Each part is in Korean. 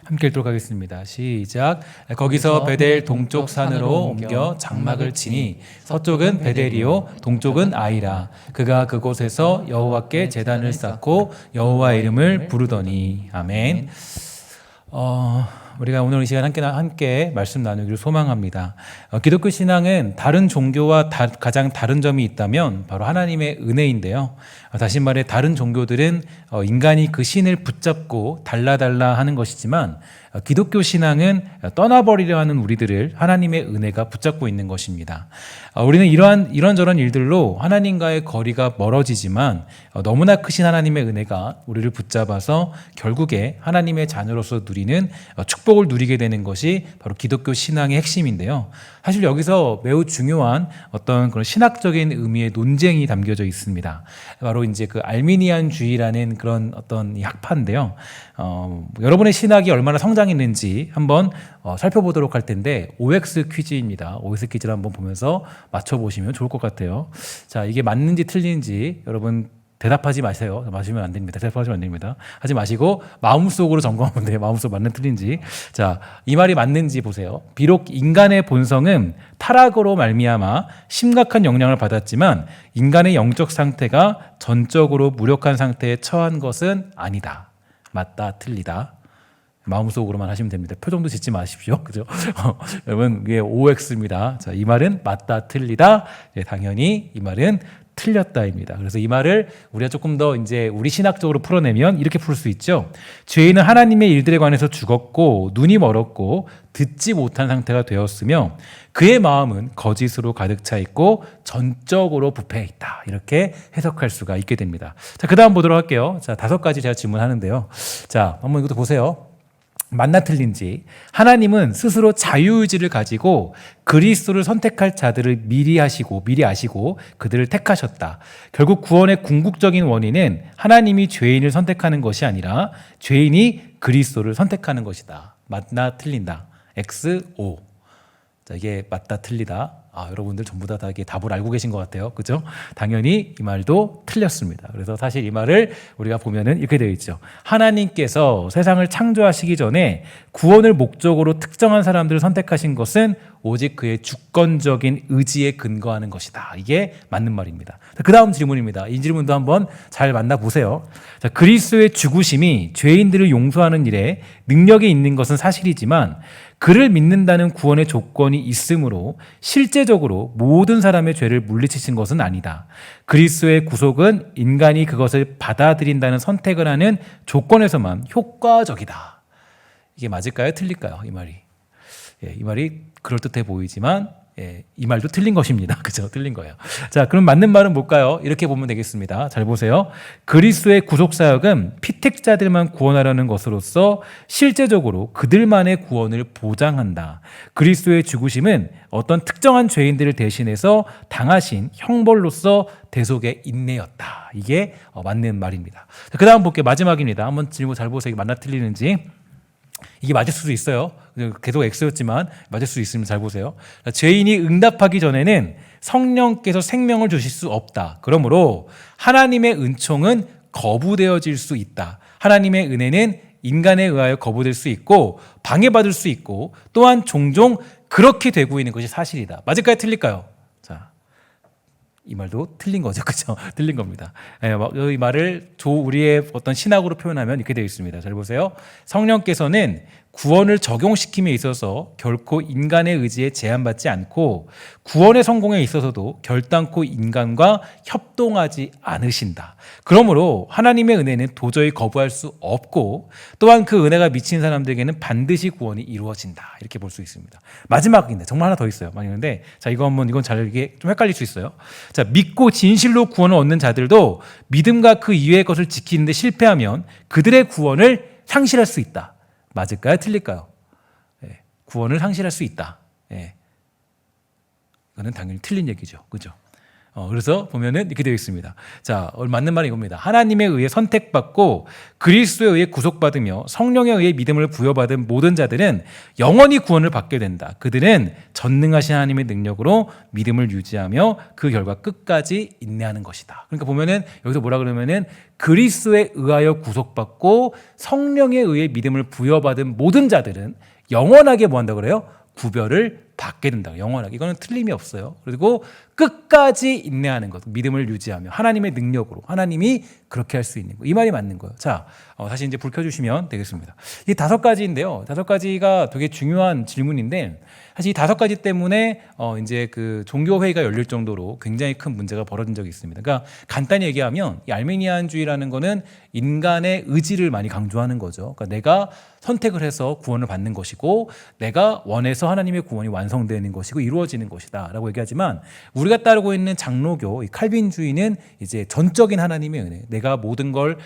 함께 읽도록 하겠습니다. 시작. 거기서 베델 동쪽 산으로 옮겨 장막을 치니 서쪽은 베델이요 동쪽은 아이라. 그가 그곳에서 여호와께 제단을 쌓고 여호와 이름을 부르더니. 아멘. 우리가 오늘 이 시간 함께 말씀 나누기를 소망합니다. 기독교 신앙은 다른 종교와 가장 다른 점이 있다면 바로 하나님의 은혜인데요. 다시 말해 다른 종교들은 인간이 그 신을 붙잡고 달라달라 하는 것이지만 기독교 신앙은 떠나버리려 하는 우리들을 하나님의 은혜가 붙잡고 있는 것입니다. 우리는 이런저런 일들로 하나님과의 거리가 멀어지지만 너무나 크신 하나님의 은혜가 우리를 붙잡아서 결국에 하나님의 자녀로서 누리는 축복을 누리게 되는 것이 바로 기독교 신앙의 핵심인데요. 사실 여기서 매우 중요한 어떤 그런 신학적인 의미의 논쟁이 담겨져 있습니다. 바로 이제 그 알미니안주의라는 그런 어떤 학파인데요. 여러분의 신학이 얼마나 성장했는지 한번 살펴보도록 할 텐데 OX 퀴즈입니다. OX 퀴즈를 한번 보면서 맞춰보시면 좋을 것 같아요. 자, 이게 맞는지 틀린지 여러분 대답하지 마세요. 마시면 안 됩니다. 대답하시면 안 됩니다. 하지 마시고 마음속으로 점검하면 돼요. 마음속 맞는 틀린지. 자, 이 말이 맞는지 보세요. 비록 인간의 본성은 타락으로 말미암아 심각한 영향을 받았지만 인간의 영적 상태가 전적으로 무력한 상태에 처한 것은 아니다. 맞다, 틀리다. 마음속으로만 하시면 됩니다. 표정도 짓지 마십시오. 그죠? 여러분, 이게 OX입니다. 자, 이 말은 맞다, 틀리다. 당연히 이 말은 틀렸다입니다. 그래서 이 말을 우리가 조금 더 이제 우리 신학적으로 풀어내면 이렇게 풀 수 있죠. 죄인은 하나님의 일들에 관해서 죽었고 눈이 멀었고 듣지 못한 상태가 되었으며 그의 마음은 거짓으로 가득 차 있고 전적으로 부패해 있다. 이렇게 해석할 수가 있게 됩니다. 자, 그다음 보도록 할게요. 자, 5가지 제가 질문하는데요. 자, 한번 이것도 보세요. 맞나 틀린지. 하나님은 스스로 자유의지를 가지고 그리스도를 선택할 자들을 미리 아시고 그들을 택하셨다. 결국 구원의 궁극적인 원인은 하나님이 죄인을 선택하는 것이 아니라 죄인이 그리스도를 선택하는 것이다. 맞나 틀린다. X, O. 자, 이게 맞다 틀리다. 여러분들 전부 다 이게 답을 알고 계신 것 같아요. 그죠? 당연히 이 말도 틀렸습니다. 그래서 사실 이 말을 우리가 보면은 이렇게 되어 있죠. 하나님께서 세상을 창조하시기 전에 구원을 목적으로 특정한 사람들을 선택하신 것은 오직 그의 주권적인 의지에 근거하는 것이다. 이게 맞는 말입니다. 그 다음 질문입니다. 이 질문도 한번 잘 만나보세요. 자, 그리스도의 죽으심이 죄인들을 용서하는 일에 능력이 있는 것은 사실이지만 그를 믿는다는 구원의 조건이 있으므로 실제적으로 모든 사람의 죄를 물리치신 것은 아니다. 그리스도의 구속은 인간이 그것을 받아들인다는 선택을 하는 조건에서만 효과적이다. 이게 맞을까요? 틀릴까요? 이 말이. 이 말이 그럴듯해 보이지만 이 말도 틀린 것입니다. 그죠? 틀린 거예요. 자, 그럼 맞는 말은 뭘까요? 이렇게 보면 되겠습니다. 잘 보세요. 그리스도의 구속사역은 피택자들만 구원하려는 것으로서 실제적으로 그들만의 구원을 보장한다. 그리스도의 죽으심은 어떤 특정한 죄인들을 대신해서 당하신 형벌로서 대속의 인내였다. 이게 맞는 말입니다. 그 다음 볼게요. 마지막입니다. 한번 질문 잘 보세요. 이게 맞나 틀리는지. 이게 맞을 수도 있어요. 계속 X였지만 맞을 수 있으면 잘 보세요. 죄인이 응답하기 전에는 성령께서 생명을 주실 수 없다. 그러므로 하나님의 은총은 거부되어질 수 있다. 하나님의 은혜는 인간에 의하여 거부될 수 있고 방해받을 수 있고 또한 종종 그렇게 되고 있는 것이 사실이다. 맞을까요? 틀릴까요? 자, 이 말도 틀린 거죠. 그죠? 틀린 겁니다. 이 말을 우리의 어떤 신학으로 표현하면 이렇게 되어 있습니다. 잘 보세요. 성령께서는 구원을 적용시킴에 있어서 결코 인간의 의지에 제한받지 않고 구원의 성공에 있어서도 결단코 인간과 협동하지 않으신다. 그러므로 하나님의 은혜는 도저히 거부할 수 없고 또한 그 은혜가 미친 사람들에게는 반드시 구원이 이루어진다. 이렇게 볼 수 있습니다. 마지막인데 정말 하나 더 있어요. 있는데 자, 이건 잘 이게 좀 헷갈릴 수 있어요. 자, 믿고 진실로 구원을 얻는 자들도 믿음과 그 이외의 것을 지키는데 실패하면 그들의 구원을 상실할 수 있다. 맞을까요? 틀릴까요? 구원을 상실할 수 있다. 이거는 당연히 틀린 얘기죠. 그죠? 그래서 보면은 이렇게 되어 있습니다. 자, 맞는 말은 이겁니다. 하나님에 의해 선택받고 그리스도에 의해 구속받으며 성령에 의해 믿음을 부여받은 모든 자들은 영원히 구원을 받게 된다. 그들은 전능하신 하나님의 능력으로 믿음을 유지하며 그 결과 끝까지 인내하는 것이다. 그러니까 보면은 여기서 뭐라 그러면은 그리스도에 의하여 구속받고 성령에 의해 믿음을 부여받은 모든 자들은 영원하게 뭐 한다 그래요? 구별을 받게 된다. 영원하게. 이거는 틀림이 없어요. 그리고 끝까지 인내하는 것, 믿음을 유지하며 하나님의 능력으로 하나님이 그렇게 할 수 있는 거. 이 말이 맞는 거예요. 자, 다시 이제 불 켜주시면 되겠습니다. 이 5가지인데요. 5가지가 되게 중요한 질문인데 사실 이 5가지 때문에 이제 그 종교 회의가 열릴 정도로 굉장히 큰 문제가 벌어진 적이 있습니다. 그러니까 간단히 얘기하면 이 알메니안주의라는 거는 인간의 의지를 많이 강조하는 거죠. 그러니까 내가 선택을 해서 구원을 받는 것이고 내가 원해서 하나님의 구원이 완성되는 것이고 이루어지는 것이다라고 얘기하지만 우리가 따르고 있는 장로교 이 칼빈주의는 이제 전적인 하나님의 은혜, 내가 모든 걸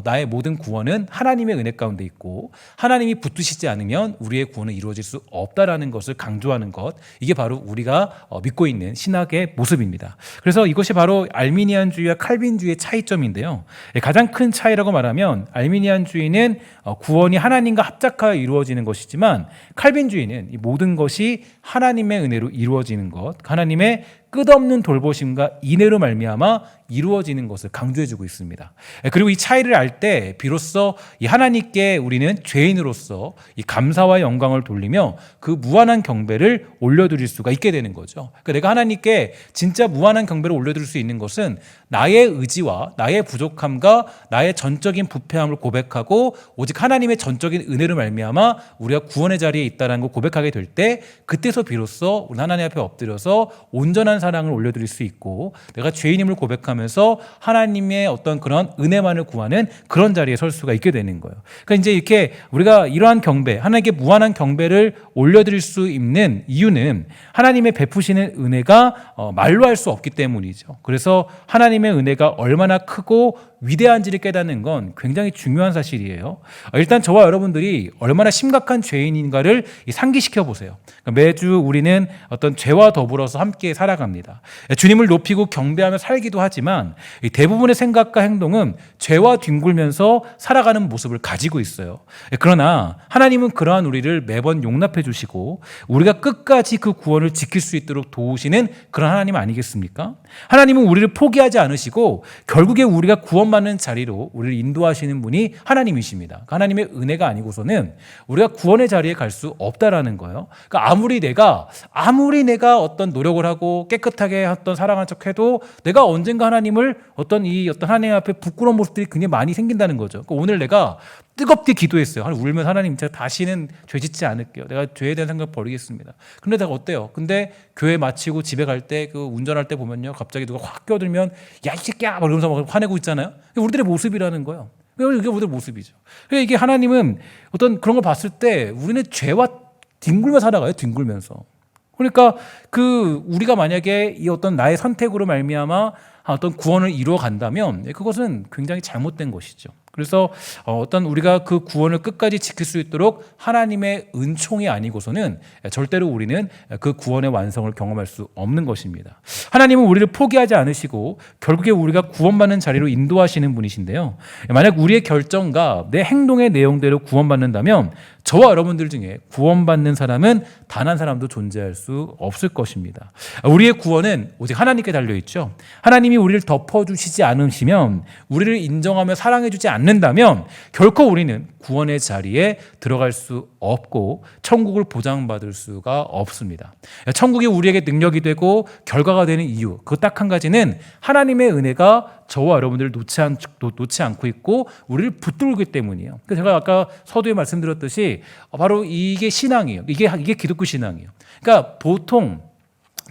나의 모든 구원은 하나님의 은혜 가운데 있고 하나님이 붙드시지 않으면 우리의 구원은 이루어질 수 없다라는 것을 강조하는 것, 이게 바로 우리가 믿고 있는 신학의 모습입니다. 그래서 이것이 바로 알미니안주의와 칼빈주의의 차이점인데요. 가장 큰 차이라고 말하면 알미니안주의는 구원이 하나님과 합작하여 이루어지는 것이지만 칼빈주의는 이 모든 것이 하나님의 은혜로 이루어지는 것, 하나님의 끝없는 돌보심과 인애로 말미암아 이루어지는 것을 강조해주고 있습니다. 그리고 이 차이를 알 때 비로소 이 하나님께 우리는 죄인으로서 이 감사와 영광을 돌리며 그 무한한 경배를 올려드릴 수가 있게 되는 거죠. 그러니까 내가 하나님께 진짜 무한한 경배를 올려드릴 수 있는 것은 나의 의지와 나의 부족함과 나의 전적인 부패함을 고백하고 오직 하나님의 전적인 은혜로 말미암아 우리가 구원의 자리에 있다는 걸 고백하게 될 때 그때서 비로소 우리 하나님 앞에 엎드려서 온전한 사랑을 올려드릴 수 있고 내가 죄인임을 고백하면서 하나님의 어떤 그런 은혜만을 구하는 그런 자리에 설 수가 있게 되는 거예요. 그러니까 이제 이렇게 우리가 이러한 경배, 하나님께 무한한 경배를 올려드릴 수 있는 이유는 하나님의 베푸시는 은혜가 말로 할 수 없기 때문이죠. 그래서 하나님의 은혜가 얼마나 크고 위대한지를 깨닫는 건 굉장히 중요한 사실이에요. 일단 저와 여러분들이 얼마나 심각한 죄인인가를 상기시켜 보세요. 매주 우리는 어떤 죄와 더불어서 함께 살아갑니다. 주님을 높이고 경배하며 살기도 하지만 대부분의 생각과 행동은 죄와 뒹굴면서 살아가는 모습을 가지고 있어요. 그러나 하나님은 그러한 우리를 매번 용납해 주시고 우리가 끝까지 그 구원을 지킬 수 있도록 도우시는 그런 하나님 아니겠습니까? 하나님은 우리를 포기하지 않으시고 결국에 우리가 구원받는 자리로 우리를 인도하시는 분이 하나님이십니다. 하나님의 은혜가 아니고서는 우리가 구원의 자리에 갈 수 없다라는 거예요. 그러니까 아무리 내가 어떤 노력을 하고 깨끗하게 어떤 사랑한 척해도 내가 언젠가 하나님을 어떤 하나님 앞에 부끄러운 모습들이 굉장히 많이 생긴다는 거죠. 그러니까 오늘 내가 뜨겁게 기도했어요. 울면서 하나님 제가 다시는 죄 짓지 않을게요. 내가 죄에 대한 생각 버리겠습니다. 근데 내가 어때요? 근데 교회 마치고 집에 갈 때 그 운전할 때 보면요. 갑자기 누가 확 껴들면 야 이 새끼야 막 이러면서 막 화내고 있잖아요. 우리들의 모습이라는 거예요. 이게 우리들의 모습이죠. 그러니까 이게 하나님은 어떤 그런 걸 봤을 때 우리는 죄와 뒹굴며 살아가요. 뒹굴면서. 그러니까 우리가 만약에 이 어떤 나의 선택으로 말미암아 어떤 구원을 이루어 간다면 그것은 굉장히 잘못된 것이죠. 그래서 어떤 우리가 그 구원을 끝까지 지킬 수 있도록 하나님의 은총이 아니고서는 절대로 우리는 그 구원의 완성을 경험할 수 없는 것입니다. 하나님은 우리를 포기하지 않으시고 결국에 우리가 구원받는 자리로 인도하시는 분이신데요. 만약 우리의 결정과 내 행동의 내용대로 구원받는다면 저와 여러분들 중에 구원받는 사람은 단 한 사람도 존재할 수 없을 것입니다. 우리의 구원은 오직 하나님께 달려있죠. 하나님이 우리를 덮어주시지 않으시면, 우리를 인정하며 사랑해주지 않는다면 결코 우리는 구원의 자리에 들어갈 수 없고 천국을 보장받을 수가 없습니다. 천국이 우리에게 능력이 되고 결과가 되는 이유, 그 딱 한 가지는 하나님의 은혜가 저와 여러분들을 놓지 않고 있고 우리를 붙들기 때문이에요. 그래서 제가 아까 서두에 말씀드렸듯이 바로 이게 신앙이에요. 이게 기독교 신앙이에요. 그러니까 보통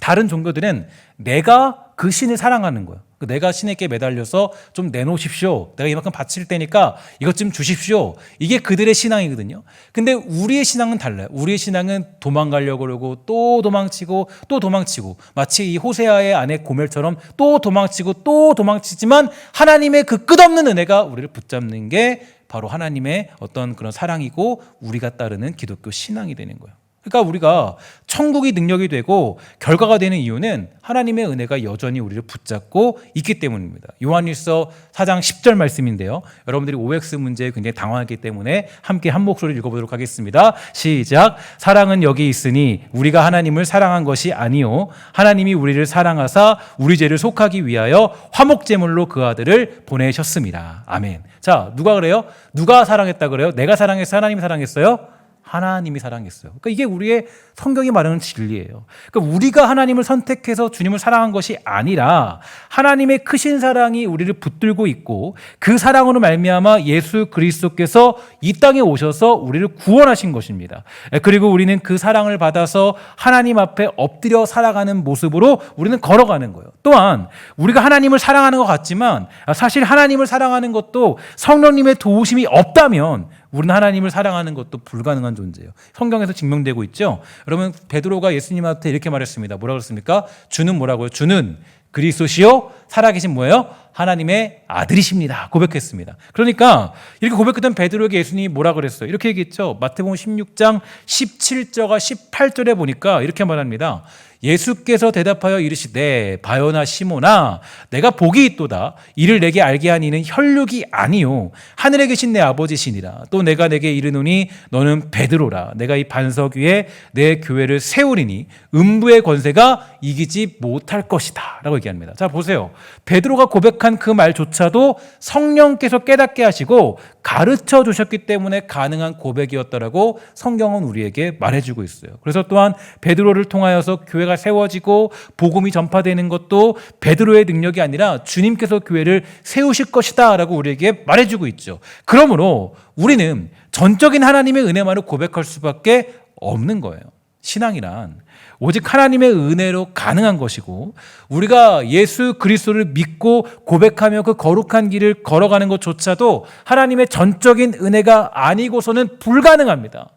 다른 종교들은 내가 그 신을 사랑하는 거예요. 내가 신에게 매달려서 좀 내놓으십시오. 내가 이만큼 바칠 테니까 이것 좀 주십시오. 이게 그들의 신앙이거든요. 근데 우리의 신앙은 달라요. 우리의 신앙은 도망가려고 그러고 또 도망치고 또 도망치고, 마치 이 호세아의 아내 고멜처럼 또 도망치고 또 도망치지만 하나님의 그 끝없는 은혜가 우리를 붙잡는 게 바로 하나님의 어떤 그런 사랑이고 우리가 따르는 기독교 신앙이 되는 거예요. 그러니까 우리가 천국이 능력이 되고 결과가 되는 이유는 하나님의 은혜가 여전히 우리를 붙잡고 있기 때문입니다. 요한일서 4장 10절 말씀인데요. 여러분들이 OX 문제에 굉장히 당황했기 때문에 함께 한 목소리를 읽어보도록 하겠습니다. 시작. 사랑은 여기 있으니 우리가 하나님을 사랑한 것이 아니요 하나님이 우리를 사랑하사 우리 죄를 속하기 위하여 화목제물로 그 아들을 보내셨습니다. 아멘. 자, 누가 그래요? 누가 사랑했다 그래요? 내가 사랑했어요? 하나님이 사랑했어요? 하나님이 사랑했어요. 그러니까 이게 우리의 성경이 말하는 진리예요. 그러니까 우리가 하나님을 선택해서 주님을 사랑한 것이 아니라 하나님의 크신 사랑이 우리를 붙들고 있고 그 사랑으로 말미암아 예수 그리스도께서 이 땅에 오셔서 우리를 구원하신 것입니다. 그리고 우리는 그 사랑을 받아서 하나님 앞에 엎드려 살아가는 모습으로 우리는 걸어가는 거예요. 또한 우리가 하나님을 사랑하는 것 같지만 사실 하나님을 사랑하는 것도 성령님의 도우심이 없다면 우리는 하나님을 사랑하는 것도 불가능한 존재예요. 성경에서 증명되고 있죠. 여러분 베드로가 예수님한테 이렇게 말했습니다. 뭐라고 그랬습니까? 주는 뭐라고요? 주는 그리스도시요 살아계신 뭐예요? 하나님의 아들이십니다. 고백했습니다. 그러니까 이렇게 고백했던 베드로에게 예수님이 뭐라 그랬어요? 이렇게 얘기했죠. 마태복음 16장 17절과 18절에 보니까 이렇게 말합니다. 예수께서 대답하여 이르시되 바요나 시모나 내가 복이 있도다. 이를 내게 알게 한 이는 혈육이 아니요 하늘에 계신 내 아버지시니라. 또 내가 내게 이르노니 너는 베드로라. 내가 이 반석 위에 내 교회를 세우리니 음부의 권세가 이기지 못할 것이다 라고 얘기합니다. 자 보세요. 베드로가 고백한 그 말조차도 성령께서 깨닫게 하시고 가르쳐 주셨기 때문에 가능한 고백이었다라고 성경은 우리에게 말해주고 있어요. 그래서 또한 베드로를 통하여서 교회가 세워지고 복음이 전파되는 것도 베드로의 능력이 아니라 주님께서 교회를 세우실 것이다 라고 우리에게 말해주고 있죠. 그러므로 우리는 전적인 하나님의 은혜만을 고백할 수밖에 없는 거예요. 신앙이란 오직 하나님의 은혜로 가능한 것이고 우리가 예수 그리스도를 믿고 고백하며 그 거룩한 길을 걸어가는 것조차도 하나님의 전적인 은혜가 아니고서는 불가능합니다.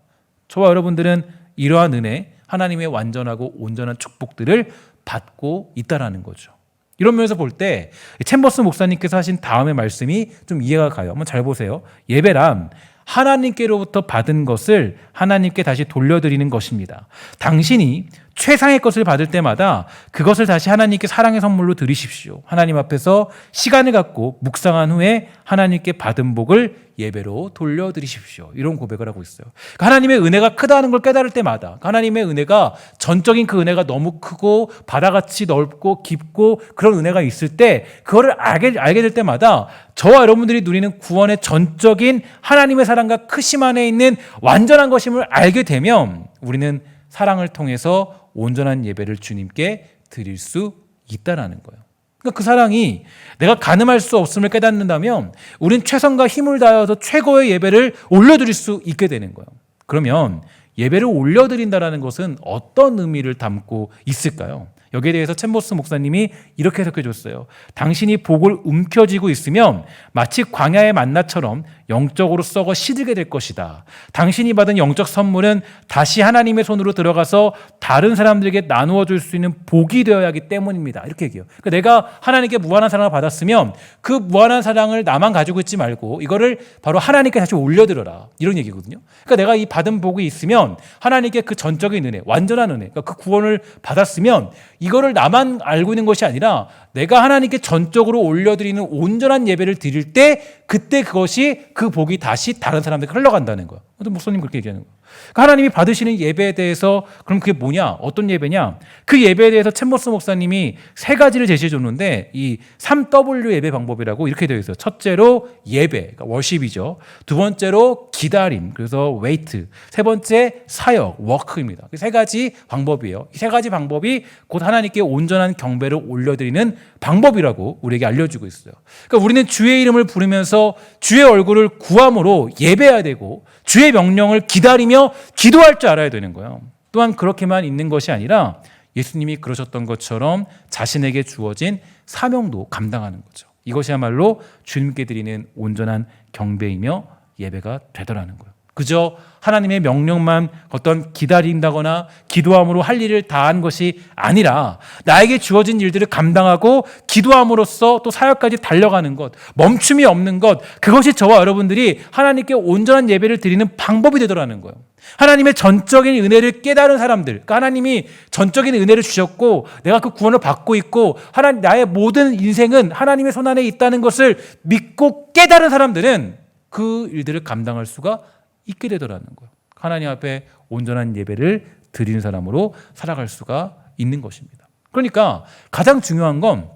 저와 여러분들은 이러한 은혜, 하나님의 완전하고 온전한 축복들을 받고 있다라는 거죠. 이런 면에서 볼 때 챔버스 목사님께서 하신 다음의 말씀이 좀 이해가 가요. 한번 잘 보세요. 예배란 하나님께로부터 받은 것을 하나님께 다시 돌려드리는 것입니다. 당신이 최상의 것을 받을 때마다 그것을 다시 하나님께 사랑의 선물로 드리십시오. 하나님 앞에서 시간을 갖고 묵상한 후에 하나님께 받은 복을 예배로 돌려드리십시오. 이런 고백을 하고 있어요. 그러니까 하나님의 은혜가 크다는 걸 깨달을 때마다 하나님의 은혜가 전적인 그 은혜가 너무 크고 바다같이 넓고 깊고 그런 은혜가 있을 때 그거를 알게 될 때마다 저와 여러분들이 누리는 구원의 전적인 하나님의 사랑과 크심 안에 있는 완전한 것임을 알게 되면 우리는 사랑을 통해서 온전한 예배를 주님께 드릴 수 있다라는 거예요. 그러니까 그 사랑이 내가 가늠할 수 없음을 깨닫는다면 우린 최선과 힘을 다해서 최고의 예배를 올려드릴 수 있게 되는 거예요. 그러면 예배를 올려드린다는 것은 어떤 의미를 담고 있을까요? 여기에 대해서 챔버스 목사님이 이렇게 해석해 줬어요. 당신이 복을 움켜쥐고 있으면 마치 광야의 만나처럼 영적으로 썩어 시들게 될 것이다. 당신이 받은 영적 선물은 다시 하나님의 손으로 들어가서 다른 사람들에게 나누어 줄 수 있는 복이 되어야 하기 때문입니다. 이렇게 얘기해요. 그러니까 내가 하나님께 무한한 사랑을 받았으면 그 무한한 사랑을 나만 가지고 있지 말고 이거를 바로 하나님께 다시 올려드려라. 이런 얘기거든요. 그러니까 내가 이 받은 복이 있으면 하나님께 그 전적인 은혜, 완전한 은혜, 그러니까 그 구원을 받았으면 이거를 나만 알고 있는 것이 아니라 내가 하나님께 전적으로 올려드리는 온전한 예배를 드릴 때 그때 그것이 그 복이 다시 다른 사람들에게 흘러간다는 거예요. 목사님 그렇게 얘기하는 거예요. 그러니까 하나님이 받으시는 예배에 대해서 그럼 그게 뭐냐? 어떤 예배냐? 그 예배에 대해서 챔버스 목사님이 세 가지를 제시해 줬는데 이 3W 예배 방법이라고 이렇게 되어 있어요. 첫째로 예배, 그러니까 월십이죠. 두 번째로 기다림, 그래서 웨이트. 세 번째 사역, 워크입니다. 세 가지 방법이에요. 이 세 가지 방법이 곧 하나님께 온전한 경배를 올려드리는 방법이라고 우리에게 알려주고 있어요. 그러니까 우리는 주의 이름을 부르면서 주의 얼굴을 구함으로 예배해야 되고 주의 명령을 기다리며 기도할 줄 알아야 되는 거예요. 또한 그렇게만 있는 것이 아니라 예수님이 그러셨던 것처럼 자신에게 주어진 사명도 감당하는 거죠. 이것이야말로 주님께 드리는 온전한 경배이며 예배가 되더라는 거예요. 그저 하나님의 명령만 어떤 기다린다거나 기도함으로 할 일을 다한 것이 아니라 나에게 주어진 일들을 감당하고 기도함으로써 또 사역까지 달려가는 것, 멈춤이 없는 것, 그것이 저와 여러분들이 하나님께 온전한 예배를 드리는 방법이 되더라는 거예요. 하나님의 전적인 은혜를 깨달은 사람들, 그러니까 하나님이 전적인 은혜를 주셨고 내가 그 구원을 받고 있고 하나님 나의 모든 인생은 하나님의 손 안에 있다는 것을 믿고 깨달은 사람들은 그 일들을 감당할 수가 있게 되더라는 거예요. 하나님 앞에 온전한 예배를 드리는 사람으로 살아갈 수가 있는 것입니다. 그러니까 가장 중요한 건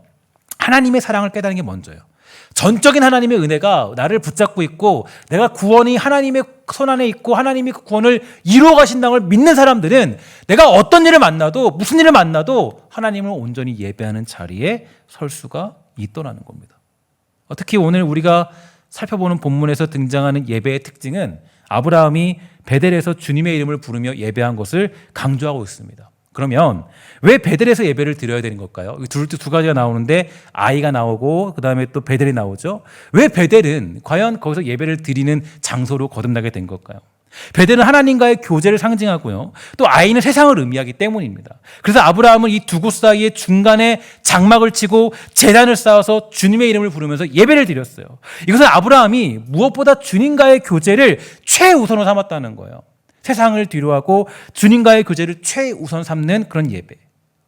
하나님의 사랑을 깨달는 게 먼저예요. 전적인 하나님의 은혜가 나를 붙잡고 있고 내가 구원이 하나님의 손 안에 있고 하나님이 그 구원을 이루어 가신다는 걸 믿는 사람들은 내가 어떤 일을 만나도 무슨 일을 만나도 하나님을 온전히 예배하는 자리에 설 수가 있더라는 겁니다. 특히 오늘 우리가 살펴보는 본문에서 등장하는 예배의 특징은 아브라함이 베델에서 주님의 이름을 부르며 예배한 것을 강조하고 있습니다. 그러면 왜 베델에서 예배를 드려야 되는 걸까요? 두 가지가 나오는데 아이가 나오고 그다음에 또 베델이 나오죠. 왜 베델은 과연 거기서 예배를 드리는 장소로 거듭나게 된 걸까요? 베델은 하나님과의 교제를 상징하고요. 또 아이는 세상을 의미하기 때문입니다. 그래서 아브라함은 이 두 곳 사이에 중간에 장막을 치고 제단을 쌓아서 주님의 이름을 부르면서 예배를 드렸어요. 이것은 아브라함이 무엇보다 주님과의 교제를 최우선으로 삼았다는 거예요. 세상을 뒤로하고 주님과의 교제를 최우선 삼는 그런 예배.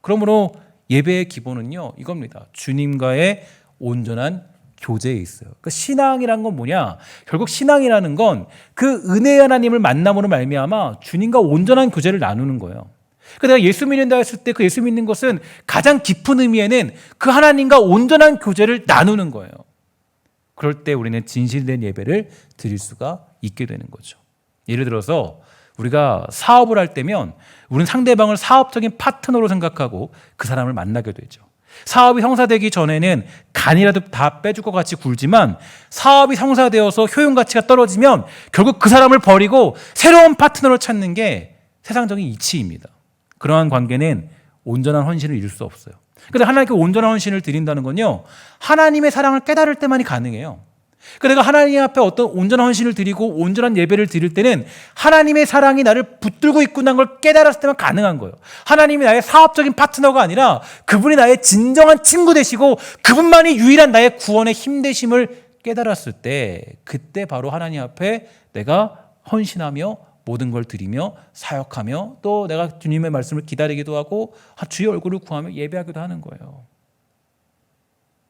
그러므로 예배의 기본은요, 이겁니다. 주님과의 온전한 교제에 있어요. 그러니까 신앙이란 건 뭐냐? 결국 신앙이라는 건 그 은혜의 하나님을 만남으로 말미암아 주님과 온전한 교제를 나누는 거예요. 그러니까 내가 예수 믿는다 했을 때 그 예수 믿는 것은 가장 깊은 의미에는 그 하나님과 온전한 교제를 나누는 거예요. 그럴 때 우리는 진실된 예배를 드릴 수가 있게 되는 거죠. 예를 들어서 우리가 사업을 할 때면 우리는 상대방을 사업적인 파트너로 생각하고 그 사람을 만나게 되죠. 사업이 성사되기 전에는 간이라도 다 빼줄 것 같이 굴지만 사업이 성사되어서 효용 가치가 떨어지면 결국 그 사람을 버리고 새로운 파트너를 찾는 게 세상적인 이치입니다. 그러한 관계는 온전한 헌신을 이룰 수 없어요. 그런데 하나님께 온전한 헌신을 드린다는 건요, 하나님의 사랑을 깨달을 때만이 가능해요. 그러니까 내가 하나님 앞에 어떤 온전한 헌신을 드리고 온전한 예배를 드릴 때는 하나님의 사랑이 나를 붙들고 있구나 걸 깨달았을 때만 가능한 거예요. 하나님이 나의 사업적인 파트너가 아니라 그분이 나의 진정한 친구 되시고 그분만이 유일한 나의 구원의 힘 되심을 깨달았을 때 그때 바로 하나님 앞에 내가 헌신하며 모든 걸 드리며 사역하며 또 내가 주님의 말씀을 기다리기도 하고 주의 얼굴을 구하며 예배하기도 하는 거예요.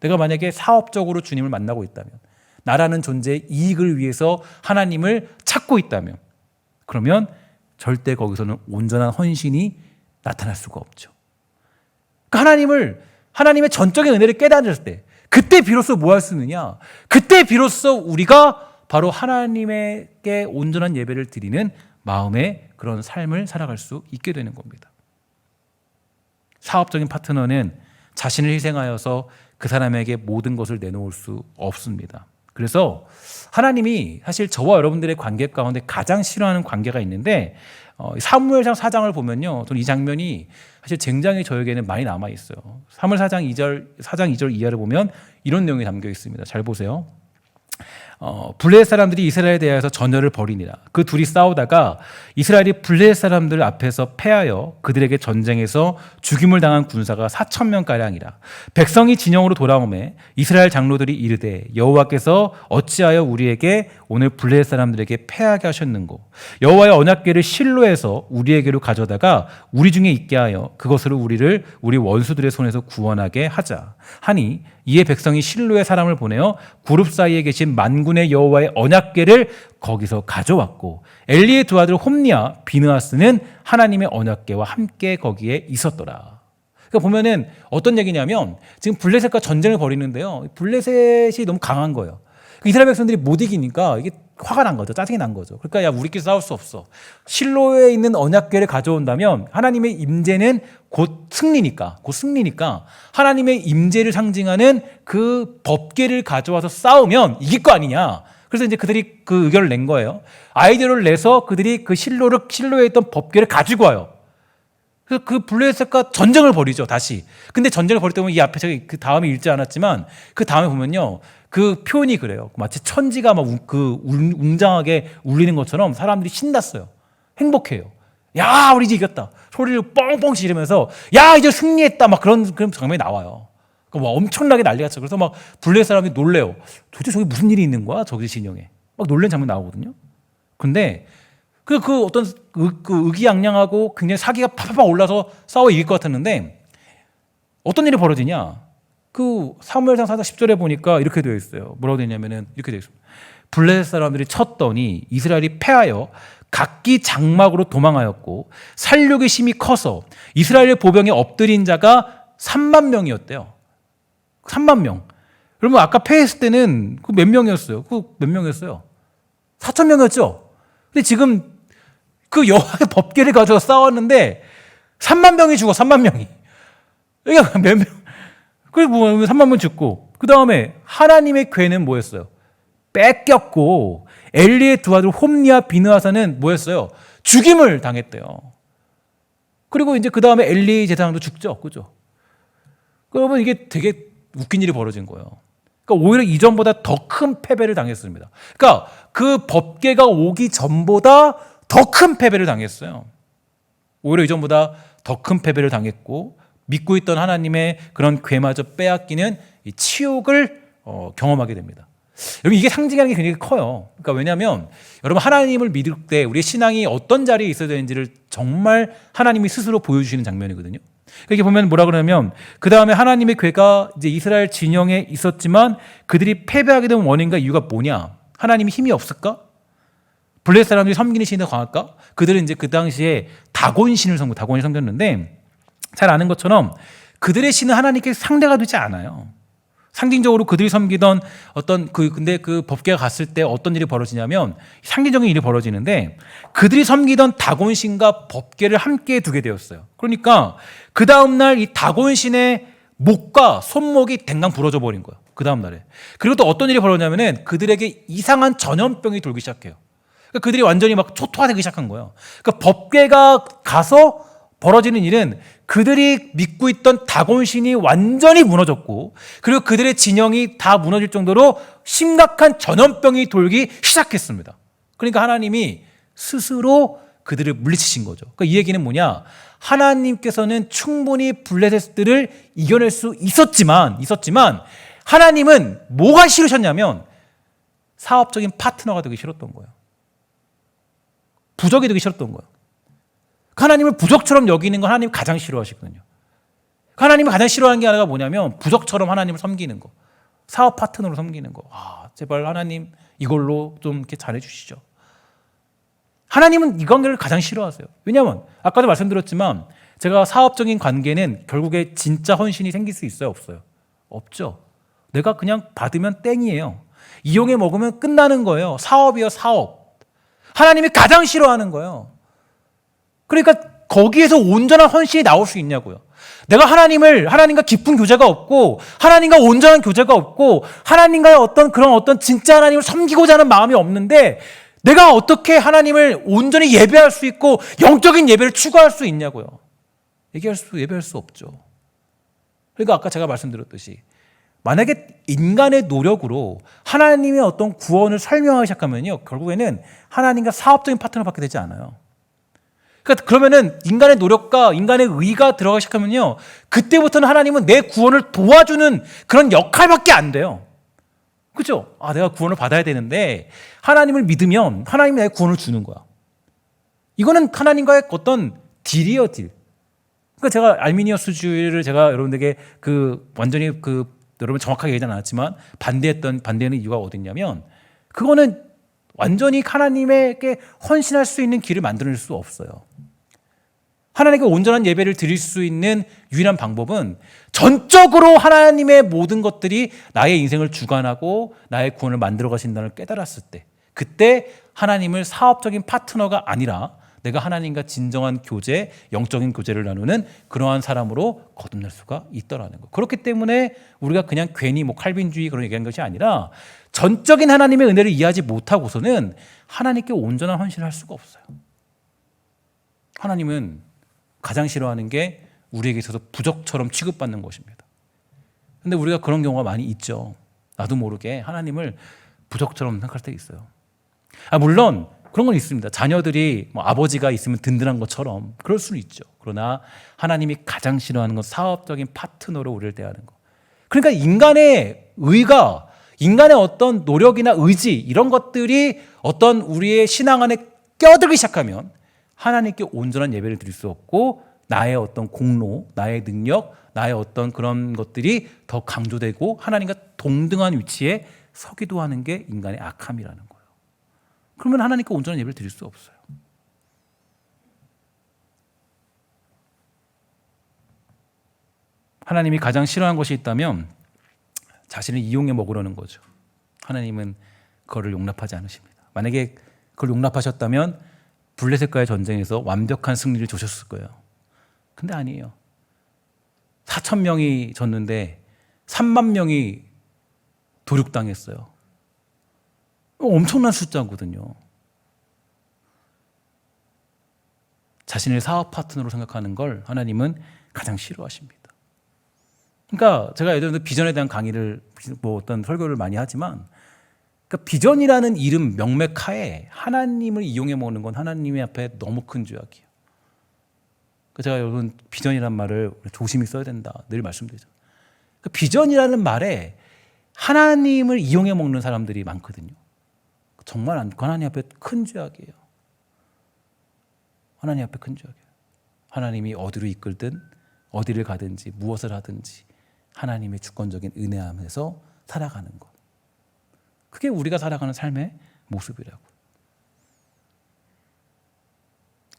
내가 만약에 사업적으로 주님을 만나고 있다면 나라는 존재의 이익을 위해서 하나님을 찾고 있다면 그러면 절대 거기서는 온전한 헌신이 나타날 수가 없죠. 그러니까 하나님의 전적인 은혜를 깨달을 때 그때 비로소 뭐 할 수 있느냐? 그때 비로소 우리가 바로 하나님에게 온전한 예배를 드리는 마음의 그런 삶을 살아갈 수 있게 되는 겁니다. 사업적인 파트너는 자신을 희생하여서 그 사람에게 모든 것을 내놓을 수 없습니다. 그래서 하나님이 사실 저와 여러분들의 관계 가운데 가장 싫어하는 관계가 있는데 사무엘상 4장을 보면요, 저는 이 장면이 사실 굉장히 저에게는 많이 남아 있어요. 사무엘 4장 2절 이하를 보면 이런 내용이 담겨 있습니다. 잘 보세요. 블레셋 사람들이 이스라엘에 대해서 전열을 벌이니라. 그 둘이 싸우다가 이스라엘이 블레셋 사람들 앞에서 패하여 그들에게 전쟁에서 죽임을 당한 군사가 4,000명가량이라. 백성이 진영으로 돌아오매 이스라엘 장로들이 이르되 여호와께서 어찌하여 우리에게 오늘 블레셋 사람들에게 패하게 하셨는고 여호와의 언약궤를 실로에서 우리에게로 가져다가 우리 중에 있게 하여 그것으로 우리를 우리 원수들의 손에서 구원하게 하자 하니 이에 백성이 실로의 사람을 보내어 그룹 사이에 계신 만군의 여호와의 언약궤를 거기서 가져왔고 엘리의 두 아들 홈니와 비느하스는 하나님의 언약궤와 함께 거기에 있었더라. 그러니까 보면은 어떤 얘기냐면 지금 블레셋과 전쟁을 벌이는데요, 블레셋이 너무 강한 거예요. 이스라엘 백성들이 못 이기니까 이게 화가 난 거죠. 짜증이 난 거죠. 그러니까 야, 우리끼리 싸울 수 없어. 실로에 있는 언약궤를 가져온다면 하나님의 임재는 곧 승리니까 하나님의 임재를 상징하는 그 법궤를 가져와서 싸우면 이길 거 아니냐. 그래서 이제 그들이 그 의견을 낸 거예요. 아이디어를 내서 그들이 그 실로에 있던 법궤를 가지고 와요. 그래서 그 블레셋과 전쟁을 벌이죠, 다시. 근데 전쟁을 벌일 때 보면 이 앞에 제가 그 다음에 읽지 않았지만 그 다음에 보면요. 그 표현이 그래요. 마치 천지가 막 웅장하게 울리는 것처럼 사람들이 신났어요. 행복해요. 야, 우리 이제 이겼다. 소리를 뻥뻥 지르면서 야, 이제 승리했다. 막 그런 장면이 나와요. 막 엄청나게 난리가 쳤어요. 그래서 막 블레셋 사람들이 놀래요. 도대체 저기 무슨 일이 있는 거야? 저기 진영에. 막 놀란 장면 나오거든요. 근데 그 어떤 그 의기양양하고 굉장히 사기가 팍팍 올라서 싸워 이길 것 같았는데 어떤 일이 벌어지냐? 그 사무엘상 4장 10절에 보니까 이렇게 되어 있어요. 뭐라고 되어 있냐면은 이렇게 되어 있습니다. 블레셋 사람들이 쳤더니 이스라엘이 패하여 각기 장막으로 도망하였고 살육의 심이 커서 이스라엘 보병에 엎드린 자가 3만 명이었대요. 3만 명. 그러면 아까 패했을 때는 그 몇 명이었어요? 그 몇 명이었어요? 4천 명이었죠? 근데 지금 그 여호와의 법궤를 가지고 싸웠는데 3만 명이 죽어. 3만 명이. 그러니까 몇 명. 그리고 뭐 3만 명 죽고 그 다음에 하나님의 궤는 뭐였어요? 뺏겼고 엘리의 두 아들 홈니와 비느하사는 뭐였어요? 죽임을 당했대요. 그리고 이제 그 다음에 엘리 제사장도 죽죠, 그죠? 그러면 이게 되게 웃긴 일이 벌어진 거예요. 그러니까 오히려 이전보다 더 큰 패배를 당했습니다. 그러니까 그 법궤가 오기 전보다 더 큰 패배를 당했어요. 오히려 이전보다 더 큰 패배를 당했고 믿고 있던 하나님의 그런 궤마저 빼앗기는 이 치욕을 경험하게 됩니다. 여러분 이게 상징하는 게 굉장히 커요. 그러니까 왜냐하면 여러분 하나님을 믿을 때 우리의 신앙이 어떤 자리에 있어야 되는지를 정말 하나님이 스스로 보여주시는 장면이거든요. 이렇게 보면 뭐라 그러냐면 그 다음에 하나님의 궤가 이제 이스라엘 진영에 있었지만 그들이 패배하게 된 원인과 이유가 뭐냐? 하나님이 힘이 없을까? 블레셋 사람들이 섬기는 신이 더 강할까? 그들은 이제 그 당시에 다곤이 섬겼는데 잘 아는 것처럼 그들의 신은 하나님께 상대가 되지 않아요. 상징적으로 그들이 섬기던 어떤 근데 그 법궤가 갔을 때 어떤 일이 벌어지냐면 상징적인 일이 벌어지는데 그들이 섬기던 다곤신과 법궤를 함께 두게 되었어요. 그러니까 그 다음날 이 다곤신의 목과 손목이 댕강 부러져 버린 거예요. 그 다음날에. 그리고 또 어떤 일이 벌어지냐면은 그들에게 이상한 전염병이 돌기 시작해요. 그러니까 그들이 완전히 막 초토화되기 시작한 거예요. 그러니까 법궤가 가서 벌어지는 일은 그들이 믿고 있던 다곤신이 완전히 무너졌고 그리고 그들의 진영이 다 무너질 정도로 심각한 전염병이 돌기 시작했습니다. 그러니까 하나님이 스스로 그들을 물리치신 거죠. 그러니까 이 얘기는 뭐냐? 하나님께서는 충분히 블레셋들을 이겨낼 수 있었지만 하나님은 뭐가 싫으셨냐면 사업적인 파트너가 되기 싫었던 거예요. 부적이 되기 싫었던 거예요. 하나님을 부적처럼 여기는 건 하나님이 가장 싫어하시거든요. 하나님이 가장 싫어하는 게 하나가 뭐냐면 부적처럼 하나님을 섬기는 거. 사업 파트너로 섬기는 거. 제발 하나님 이걸로 좀 이렇게 잘해주시죠. 하나님은 이 관계를 가장 싫어하세요. 왜냐하면 아까도 말씀드렸지만 제가 사업적인 관계는 결국에 진짜 헌신이 생길 수 있어요? 없어요? 없죠. 내가 그냥 받으면 땡이에요. 이용해 먹으면 끝나는 거예요. 사업이요, 사업. 하나님이 가장 싫어하는 거예요. 그러니까 거기에서 온전한 헌신이 나올 수 있냐고요. 내가 하나님과 깊은 교제가 없고 하나님과 온전한 교제가 없고 하나님과의 어떤 진짜 하나님을 섬기고자 하는 마음이 없는데 내가 어떻게 하나님을 온전히 예배할 수 있고 영적인 예배를 추구할 수 있냐고요. 예배할 수 없죠. 그러니까 아까 제가 말씀드렸듯이 만약에 인간의 노력으로 하나님의 어떤 구원을 설명하기 시작하면요, 결국에는 하나님과 사업적인 파트너 받게 되지 않아요. 그러면은 인간의 노력과 인간의 의가 들어가기 시작하면요, 그때부터는 하나님은 내 구원을 도와주는 그런 역할밖에 안 돼요. 그죠? 내가 구원을 받아야 되는데 하나님을 믿으면 하나님이 내 구원을 주는 거야. 이거는 하나님과의 어떤 딜이에요, 딜. 그러니까 제가 알미니어스주의를 제가 여러분들에게 완전히 여러분 정확하게 얘기하지 않았지만 반대하는 이유가 어딨냐면 그거는 완전히 하나님에게 헌신할 수 있는 길을 만들어낼 수 없어요. 하나님께 온전한 예배를 드릴 수 있는 유일한 방법은 전적으로 하나님의 모든 것들이 나의 인생을 주관하고 나의 구원을 만들어 가신다는 걸 깨달았을 때, 그때 하나님을 사업적인 파트너가 아니라 내가 하나님과 진정한 교제, 영적인 교제를 나누는 그러한 사람으로 거듭날 수가 있더라는 거. 그렇기 때문에 우리가 그냥 괜히 칼빈주의 그런 얘기한 것이 아니라 전적인 하나님의 은혜를 이해하지 못하고서는 하나님께 온전한 헌신을 할 수가 없어요. 하나님은 가장 싫어하는 게 우리에게 있어서 부적처럼 취급받는 것입니다. 근데 우리가 그런 경우가 많이 있죠. 나도 모르게 하나님을 부적처럼 생각할 때 있어요. 물론 그런 건 있습니다. 자녀들이 아버지가 있으면 든든한 것처럼 그럴 수는 있죠. 그러나 하나님이 가장 싫어하는 건 사업적인 파트너로 우리를 대하는 것. 그러니까 인간의 의가, 인간의 어떤 노력이나 의지 이런 것들이 어떤 우리의 신앙 안에 껴들기 시작하면 하나님께 온전한 예배를 드릴 수 없고 나의 어떤 공로, 나의 능력, 나의 어떤 그런 것들이 더 강조되고 하나님과 동등한 위치에 서기도 하는 게 인간의 악함이라는 거예요. 그러면 하나님께 온전한 예배를 드릴 수 없어요. 하나님이 가장 싫어하는 것이 있다면 자신을 이용해 먹으려는 거죠. 하나님은 그거를 용납하지 않으십니다. 만약에 그걸 용납하셨다면 블레셋과의 전쟁에서 완벽한 승리를 주셨을 거예요. 근데 아니에요. 4,000명이 졌는데 3만 명이 도륙당했어요. 엄청난 숫자거든요. 자신을 사업 파트너로 생각하는 걸 하나님은 가장 싫어하십니다. 그러니까 제가 예전에 비전에 대한 강의를 어떤 설교를 많이 하지만 그러니까 비전이라는 이름 명맥하에 하나님을 이용해 먹는 건 하나님의 앞에 너무 큰 죄악이에요. 제가 여러분 비전이란 말을 조심히 써야 된다 늘 말씀드리죠. 비전이라는 말에 하나님을 이용해 먹는 사람들이 많거든요. 정말 하나님 앞에 큰 죄악이에요. 하나님 앞에 큰 죄악이에요. 하나님이 어디로 이끌든 어디를 가든지 무엇을 하든지 하나님의 주권적인 은혜 안에서 살아가는 것. 그게 우리가 살아가는 삶의 모습이라고.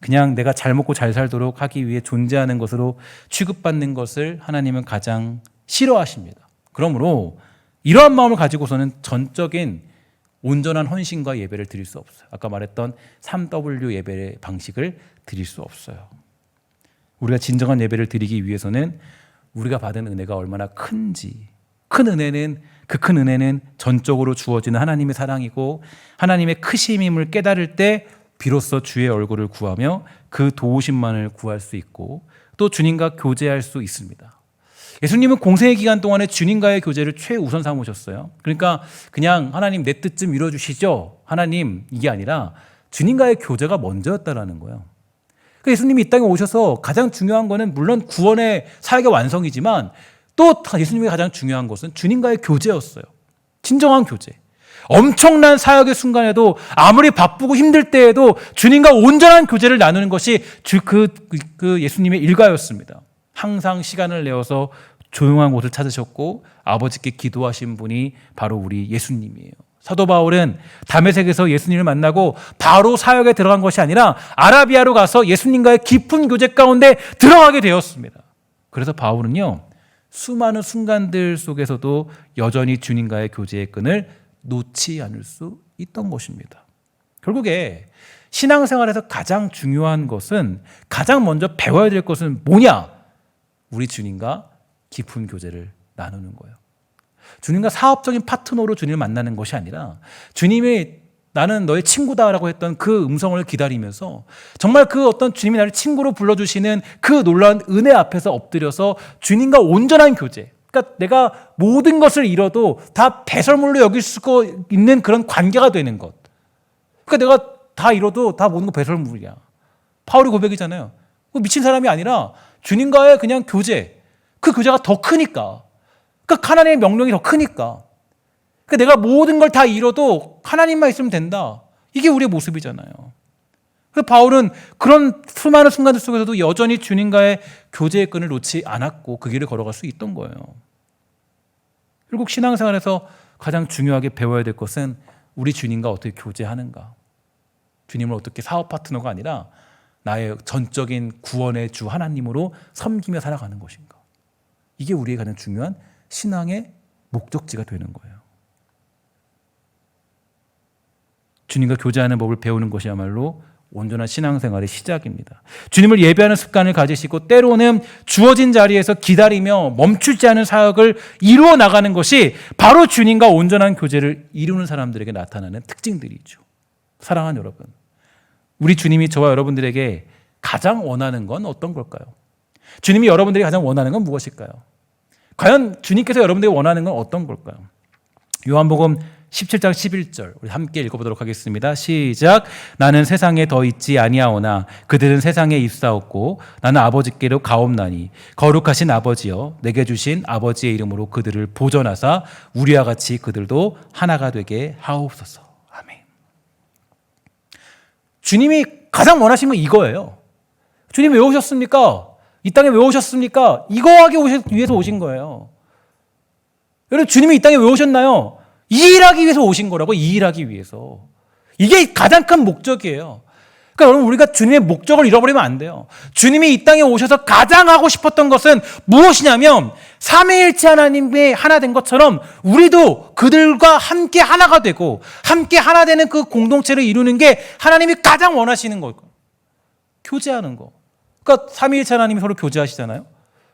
그냥 내가 잘 먹고 잘 살도록 하기 위해 존재하는 것으로 취급받는 것을 하나님은 가장 싫어하십니다. 그러므로 이러한 마음을 가지고서는 전적인 온전한 헌신과 예배를 드릴 수 없어요. 아까 말했던 3W 예배의 방식을 드릴 수 없어요. 우리가 진정한 예배를 드리기 위해서는 우리가 받은 은혜가 얼마나 큰지, 큰 은혜는 전적으로 주어지는 하나님의 사랑이고 하나님의 크심임을 깨달을 때 비로소 주의 얼굴을 구하며 그 도우심만을 구할 수 있고 또 주님과 교제할 수 있습니다. 예수님은 공생의 기간 동안에 주님과의 교제를 최우선 삼으셨어요. 그러니까 그냥 하나님 내 뜻 좀 이뤄주시죠. 하나님 이게 아니라 주님과의 교제가 먼저였다라는 거예요. 그러니까 예수님이 이 땅에 오셔서 가장 중요한 거는 물론 구원의 사역의 완성이지만 또 예수님이 가장 중요한 것은 주님과의 교제였어요. 진정한 교제. 엄청난 사역의 순간에도 아무리 바쁘고 힘들 때에도 주님과 온전한 교제를 나누는 것이 그 예수님의 일과였습니다. 항상 시간을 내어서 조용한 곳을 찾으셨고 아버지께 기도하신 분이 바로 우리 예수님이에요. 사도 바울은 다메섹에서 예수님을 만나고 바로 사역에 들어간 것이 아니라 아라비아로 가서 예수님과의 깊은 교제 가운데 들어가게 되었습니다. 그래서 바울은요, 수많은 순간들 속에서도 여전히 주님과의 교제의 끈을 놓지 않을 수 있던 것입니다. 결국에 신앙생활에서 가장 중요한 것은 가장 먼저 배워야 될 것은 뭐냐? 우리 주님과 깊은 교제를 나누는 거예요. 주님과 사업적인 파트너로 주님을 만나는 것이 아니라 주님이 나는 너의 친구다라고 했던 그 음성을 기다리면서 정말 그 어떤 주님이 나를 친구로 불러주시는 그 놀라운 은혜 앞에서 엎드려서 주님과 온전한 교제, 그러니까 내가 모든 것을 잃어도 다 배설물로 여길 수 있는 그런 관계가 되는 것. 그러니까 내가 다 잃어도 다 모든 거 배설물이야. 바울의 고백이잖아요. 미친 사람이 아니라 주님과의 그냥 교제, 그 교제가 더 크니까. 그러니까 하나님의 명령이 더 크니까. 그러니까 내가 모든 걸 다 잃어도 하나님만 있으면 된다. 이게 우리의 모습이잖아요. 그래서 바울은 그런 수많은 순간들 속에서도 여전히 주님과의 교제의 끈을 놓지 않았고 그 길을 걸어갈 수 있던 거예요. 결국 신앙생활에서 가장 중요하게 배워야 될 것은 우리 주님과 어떻게 교제하는가. 주님을 어떻게 사업 파트너가 아니라 나의 전적인 구원의 주 하나님으로 섬기며 살아가는 것인가. 이게 우리의 가장 중요한 신앙의 목적지가 되는 거예요. 주님과 교제하는 법을 배우는 것이야말로 온전한 신앙생활의 시작입니다. 주님을 예배하는 습관을 가지시고 때로는 주어진 자리에서 기다리며 멈추지 않은 사역을 이루어 나가는 것이 바로 주님과 온전한 교제를 이루는 사람들에게 나타나는 특징들이죠. 사랑하는 여러분, 우리 주님이 저와 여러분들에게 가장 원하는 건 어떤 걸까요? 주님이 여러분들이 가장 원하는 건 무엇일까요? 과연 주님께서 여러분들이 원하는 건 어떤 걸까요? 요한복음 17장 11절 우리 함께 읽어보도록 하겠습니다. 시작. 나는 세상에 더 있지 아니하오나 그들은 세상에 있사옵고 나는 아버지께로 가옵나니 거룩하신 아버지여 내게 주신 아버지의 이름으로 그들을 보존하사 우리와 같이 그들도 하나가 되게 하옵소서. 아멘. 주님이 가장 원하신 건 이거예요. 주님 왜 오셨습니까? 이 땅에 왜 오셨습니까? 이거 하기 위해서 오신 거예요. 여러분 주님이 이 땅에 왜 오셨나요? 이 일하기 위해서 오신 거라고. 이 일하기 위해서. 이게 가장 큰 목적이에요. 그러니까 여러분 우리가 주님의 목적을 잃어버리면 안 돼요. 주님이 이 땅에 오셔서 가장 하고 싶었던 것은 무엇이냐면 삼위일체 하나님의 하나 된 것처럼 우리도 그들과 함께 하나가 되고 함께 하나 되는 그 공동체를 이루는 게 하나님이 가장 원하시는 거예요. 교제하는 거. 그러니까 삼위일체 하나님이 서로 교제하시잖아요.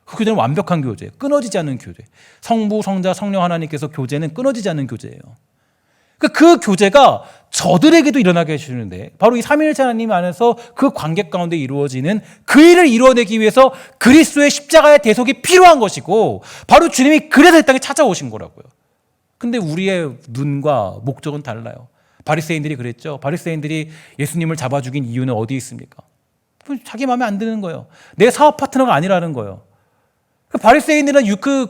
그 교제는 완벽한 교제, 끊어지지 않는 교제. 성부, 성자, 성령 하나님께서 교제는 끊어지지 않는 교제예요. 그 교제가 저들에게도 일어나게 해주시는데 바로 이 삼위일체 하나님 안에서 그 관계 가운데 이루어지는 그 일을 이루어내기 위해서 그리스도의 십자가의 대속이 필요한 것이고 바로 주님이 그래서 이 땅에 찾아오신 거라고요. 근데 우리의 눈과 목적은 달라요. 바리새인들이 그랬죠. 바리새인들이 예수님을 잡아 죽인 이유는 어디에 있습니까? 자기 마음에 안 드는 거예요. 내 사업 파트너가 아니라는 거예요. 바리새인들은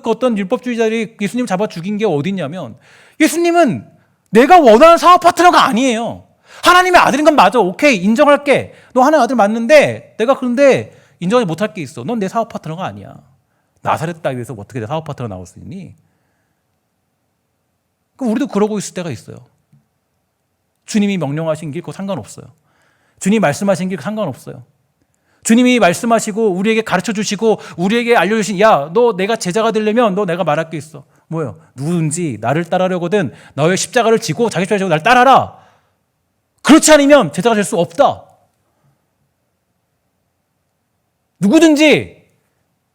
어떤 율법주의자들이 예수님 잡아 죽인 게 어디 있냐면 예수님은 내가 원하는 사업 파트너가 아니에요. 하나님의 아들인 건 맞아. 오케이, 인정할게. 너 하나님 아들 맞는데 내가 그런데 인정을 못할 게 있어. 넌 내 사업 파트너가 아니야. 나사렛 따위에서 어떻게 내 사업 파트너 나올 수 있니? 우리도 그러고 있을 때가 있어요. 주님이 명령하신 길 그거 상관없어요. 주님이 말씀하신 길 상관없어요. 주님이 말씀하시고 우리에게 가르쳐 주시고 우리에게 알려주신 야, 너 내가 제자가 되려면 너 내가 말할 게 있어. 뭐예요? 누구든지 나를 따르려거든 너의 십자가를 지고 자기 십자가를 지고 나를 따라라. 그렇지 않으면 제자가 될 수 없다. 누구든지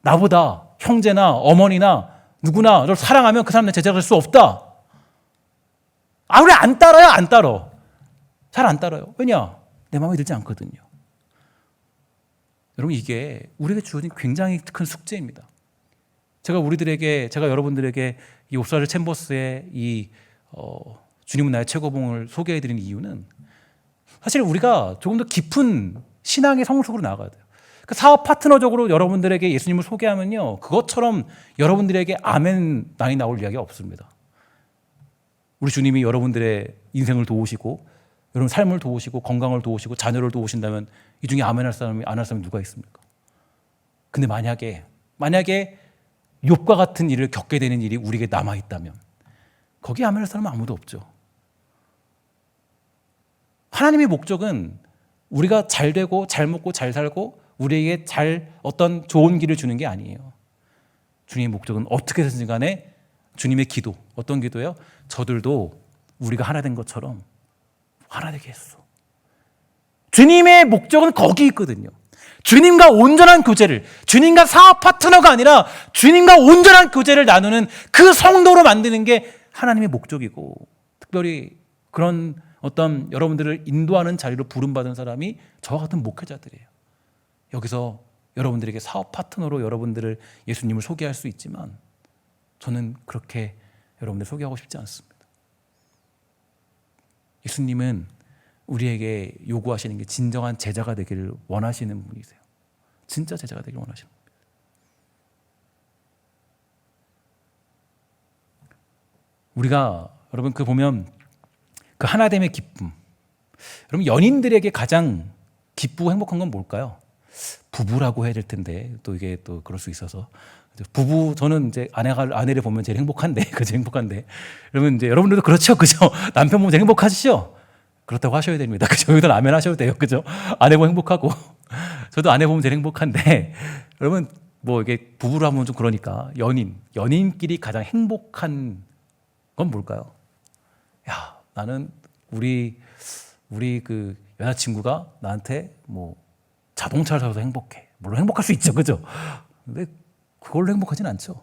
나보다 형제나 어머니나 누구나 너를 사랑하면 그 사람은 제자가 될 수 없다. 아, 왜 안 따라요? 안 따라. 잘 안 따라요. 왜냐? 내 마음에 들지 않거든요. 여러분 이게 우리에게 주어진 굉장히 큰 숙제입니다. 제가 여러분들에게 이 옵사르 챔버스의 주님은 나의 최고봉을 소개해드린 이유는 사실 우리가 조금 더 깊은 신앙의 성숙으로 나아가야 돼요. 그 사업 파트너적으로 여러분들에게 예수님을 소개하면요, 그것처럼 여러분들에게 아멘 많이 나올 이야기가 없습니다. 우리 주님이 여러분들의 인생을 도우시고 여러분 삶을 도우시고 건강을 도우시고 자녀를 도우신다면 이 중에 아멘 할 사람이 안 할 사람이 누가 있습니까? 근데 만약에 욥과 같은 일을 겪게 되는 일이 우리에게 남아있다면 거기에 아멘 할 사람은 아무도 없죠. 하나님의 목적은 우리가 잘 되고 잘 먹고 잘 살고 우리에게 어떤 좋은 길을 주는 게 아니에요. 주님의 목적은 어떻게 해서든 간에 주님의 기도, 어떤 기도예요? 저들도 우리가 하나 된 것처럼 하나 되게 했어. 주님의 목적은 거기 있거든요. 주님과 온전한 교제를, 주님과 사업 파트너가 아니라 주님과 온전한 교제를 나누는 그 성도로 만드는 게 하나님의 목적이고, 특별히 그런 어떤 여러분들을 인도하는 자리로 부름받은 사람이 저와 같은 목회자들이에요. 여기서 여러분들에게 사업 파트너로 여러분들을 예수님을 소개할 수 있지만 저는 그렇게 여러분들 소개하고 싶지 않습니다. 예수님은 우리에게 요구하시는 게 진정한 제자가 되기를 원하시는 분이세요. 진짜 제자가 되기를 원하시는 분입니다. 우리가 여러분 보면 그 하나됨의 기쁨. 여러분 연인들에게 가장 기쁘고 행복한 건 뭘까요? 부부라고 해야 될 텐데 또 이게 또 그럴 수 있어서 부부 저는 이제 아내를 보면 제일 행복한데 그죠 행복한데 여러분 이제 여러분들도 그렇죠 그죠 남편 보면 제일 행복하시죠? 그렇다고 하셔야 됩니다. 그죠? 여기도 아멘 하셔도 돼요. 그죠? 아내 보면 행복하고 저도 아내 보면 제일 행복한데 여러분 뭐 이게 부부로 하면 좀 그러니까 연인끼리 가장 행복한 건 뭘까요? 야 나는 우리 그 여자친구가 나한테 뭐 자동차를 사서 행복해. 물론 행복할 수 있죠, 그죠? 근데 그걸로 행복하진 않죠.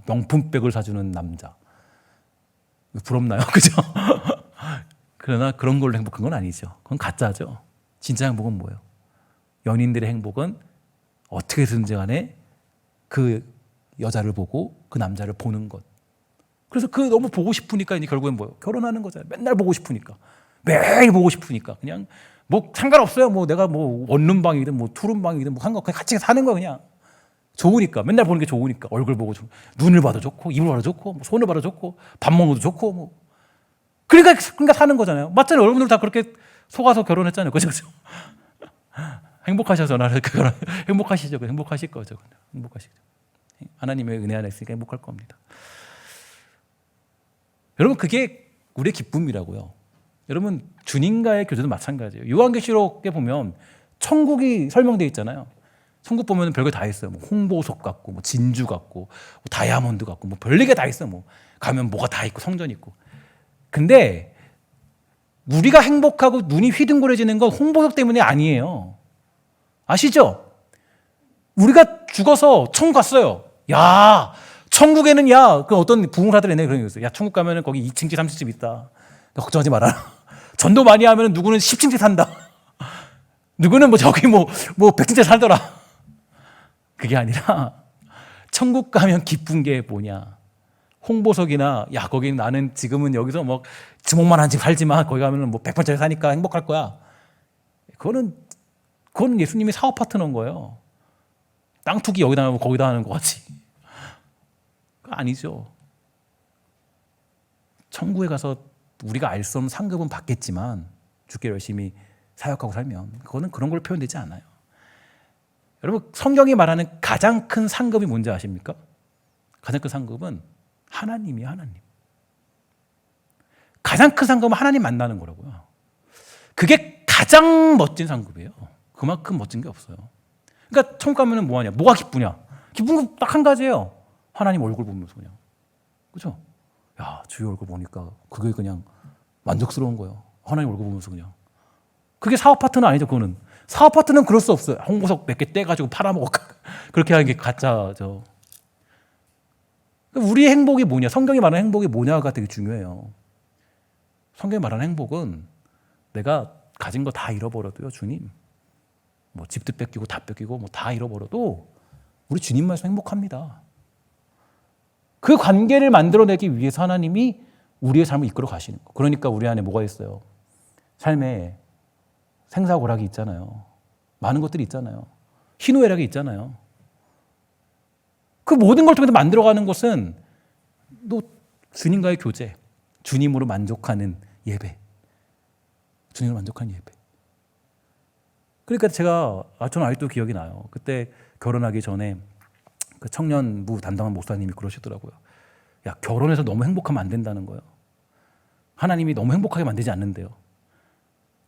명품백을 사주는 남자 부럽나요, 그죠? 그러나 그런 걸로 행복한 건 아니죠. 그건 가짜죠. 진짜 행복은 뭐예요? 연인들의 행복은 어떻게든지 간에 그 여자를 보고 그 남자를 보는 것. 그래서 그 너무 보고 싶으니까 이제 결국엔 뭐예요? 결혼하는 거잖아요. 맨날 보고 싶으니까. 매일 보고 싶으니까. 그냥 뭐 상관없어요. 뭐 내가 뭐 원룸방이든 뭐 투룸방이든 뭐 상관없고 같이 사는 거야 그냥. 좋으니까. 맨날 보는 게 좋으니까. 얼굴 보고 눈을 봐도 좋고 입을 봐도 좋고 뭐 손을 봐도 좋고 밥 먹어도 좋고 뭐. 그러니까 사는 거잖아요. 맞잖아요. 여러분들 다 그렇게 속아서 결혼했잖아요. 그죠? 행복하셔서 나를 결혼 행복하시죠? 행복하실 거죠. 행복하시죠. 하나님의 은혜 안에 있으니까 행복할 겁니다. 여러분 그게 우리의 기쁨이라고요. 여러분 주님과의 교제도 마찬가지예요. 요한계시록에 보면 천국이 설명되어 있잖아요. 천국 보면 별거 다 있어요. 뭐 홍보석 같고, 뭐 진주 같고, 뭐 다이아몬드 같고, 뭐 별게 다 있어요. 뭐 가면 뭐가 다 있고 성전 있고. 근데 우리가 행복하고 눈이 휘둥그레지는 건 홍보석 때문이 아니에요. 아시죠? 우리가 죽어서 천국 갔어요. 야, 천국에는 야, 그 어떤 부흥사들 옛날에 그런 게 있어요. 야, 천국 가면은 거기 2층집, 3층집 있다. 걱정하지 마라. 전도 많이 하면은 누구는 10층집 산다. 누구는 뭐 저기 뭐 100층집 살더라. 그게 아니라 천국 가면 기쁜 게 뭐냐? 홍보석이나 야, 거기 나는 지금은 여기서 뭐 지목만 한 집 살지만 거기 가면은 뭐 100번짜리 사니까 행복할 거야. 그건 예수님이 사업 파트너인 거예요. 땅 투기 여기다 하면 거기다 하는 거 같지. 아니죠. 천국에 가서 우리가 알 수 없는 상급은 받겠지만 주께 열심히 사역하고 살면 그거는 그런 걸로 표현되지 않아요. 여러분 성경이 말하는 가장 큰 상급이 뭔지 아십니까? 가장 큰 상급은 하나님이에요. 하나님. 가장 큰 상급은 하나님 만나는 거라고요. 그게 가장 멋진 상급이에요. 그만큼 멋진 게 없어요. 그러니까 천국 가면은 뭐하냐? 뭐가 기쁘냐? 기쁜 건 딱 한 가지예요. 하나님 얼굴 보면서 그냥. 그죠? 야, 주의 얼굴 보니까 그게 그냥 만족스러운 거예요. 하나님 얼굴 보면서 그냥. 그게 사업 파트는 아니죠, 그거는. 사업 파트는 그럴 수 없어요. 홍보석 몇 개 떼가지고 팔아먹어. 그렇게 하는 게 가짜죠. 우리의 행복이 뭐냐? 성경이 말하는 행복이 뭐냐가 되게 중요해요. 성경이 말하는 행복은 내가 가진 거 다 잃어버려도요, 주님. 뭐 집도 뺏기고 다 뺏기고 뭐 다 잃어버려도 우리 주님만서 행복합니다. 그 관계를 만들어내기 위해서 하나님이 우리의 삶을 이끌어 가시는 거. 그러니까 우리 안에 뭐가 있어요? 삶에 생사고락이 있잖아요. 많은 것들이 있잖아요. 희노애락이 있잖아요. 그 모든 걸 통해서 만들어가는 것은 또 주님과의 교제, 주님으로 만족하는 예배, 주님으로 만족하는 예배. 그러니까 저는 아직도 기억이 나요. 그때 결혼하기 전에 그 청년부 담당한 목사님이 그러시더라고요. 야, 결혼해서 너무 행복하면 안 된다는 거예요. 하나님이 너무 행복하게 만들지 않는데요.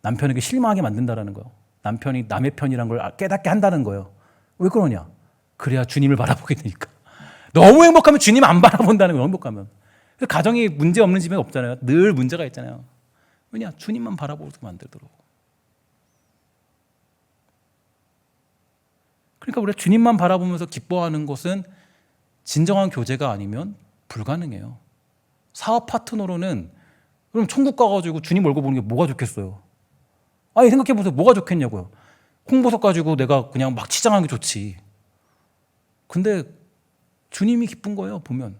남편에게 실망하게 만든다는 거예요. 남편이 남의 편이란 걸 깨닫게 한다는 거예요. 왜 그러냐? 그래야 주님을 바라보게 되니까. 너무 행복하면 주님 안 바라본다는 거예요. 행복하면. 가정이 문제 없는 집은 없잖아요. 늘 문제가 있잖아요. 왜냐? 주님만 바라보게 만들더라고. 그러니까 우리가 주님만 바라보면서 기뻐하는 것은 진정한 교제가 아니면 불가능해요. 사업 파트너로는 그럼 천국 가가지고 주님 얼굴 보는 게 뭐가 좋겠어요? 아니 생각해보세요. 뭐가 좋겠냐고요. 홍보석 가지고 내가 그냥 막 치장하는 게 좋지. 근데 주님이 기쁜 거예요. 보면.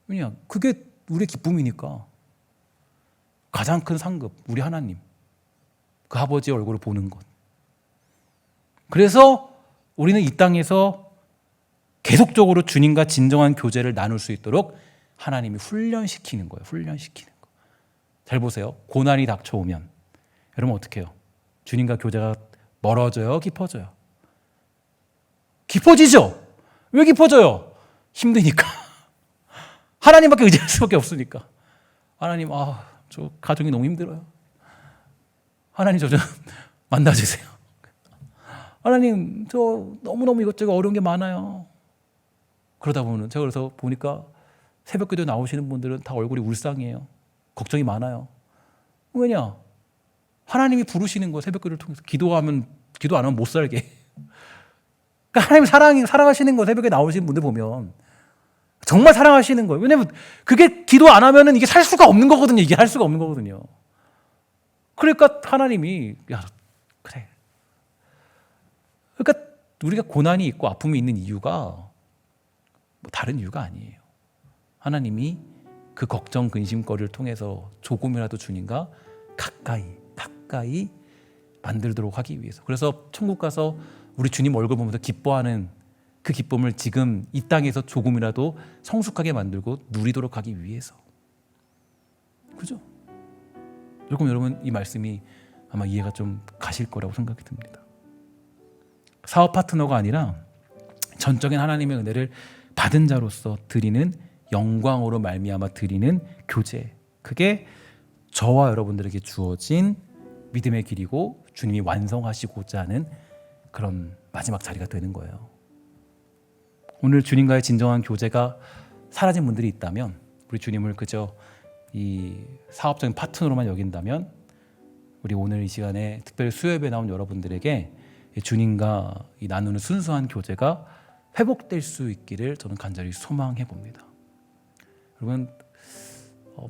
왜냐? 그게 우리의 기쁨이니까. 가장 큰 상급, 우리 하나님. 그 아버지의 얼굴을 보는 것. 그래서 우리는 이 땅에서 계속적으로 주님과 진정한 교제를 나눌 수 있도록 하나님이 훈련시키는 거예요. 훈련시키는 거. 잘 보세요. 고난이 닥쳐오면 여러분 어떻게 해요? 주님과 교제가 멀어져요? 깊어져요? 깊어지죠? 왜 깊어져요? 힘드니까. 하나님밖에 의지할 수밖에 없으니까. 하나님, 저 가정이 너무 힘들어요. 하나님 저 좀 만나주세요. 하나님, 저 너무너무 이것저것 어려운 게 많아요. 그러다 보면 제가 그래서 보니까 새벽 기도 나오시는 분들은 다 얼굴이 울상이에요. 걱정이 많아요. 왜냐? 하나님이 부르시는 거예요. 새벽 기도를 통해서. 기도 안 하면 못 살게. 그러니까 하나님 사랑하시는 거 새벽에 나오시는 분들 보면 정말 사랑하시는 거예요. 왜냐면 그게 기도 안 하면은 이게 살 수가 없는 거거든요. 이게 할 수가 없는 거거든요. 그러니까 하나님이 야, 그래. 우리가 고난이 있고 아픔이 있는 이유가 뭐 다른 이유가 아니에요. 하나님이 그 걱정 근심거리를 통해서 조금이라도 주님과 가까이 만들도록 하기 위해서. 그래서 천국 가서 우리 주님 얼굴 보면서 기뻐하는 그 기쁨을 지금 이 땅에서 조금이라도 성숙하게 만들고 누리도록 하기 위해서. 그죠? 여러분 이 말씀이 아마 이해가 좀 가실 거라고 생각이 듭니다. 사업 파트너가 아니라 전적인 하나님의 은혜를 받은 자로서 드리는 영광으로 말미암아 드리는 교제, 그게 저와 여러분들에게 주어진 믿음의 길이고 주님이 완성하시고자 하는 그런 마지막 자리가 되는 거예요. 오늘 주님과의 진정한 교제가 사라진 분들이 있다면, 우리 주님을 그저 이 사업적인 파트너로만 여긴다면, 우리 오늘 이 시간에 특별히 수요예배에 나온 여러분들에게 주님과 이 나누는 순수한 교제가 회복될 수 있기를 저는 간절히 소망해 봅니다. 여러분,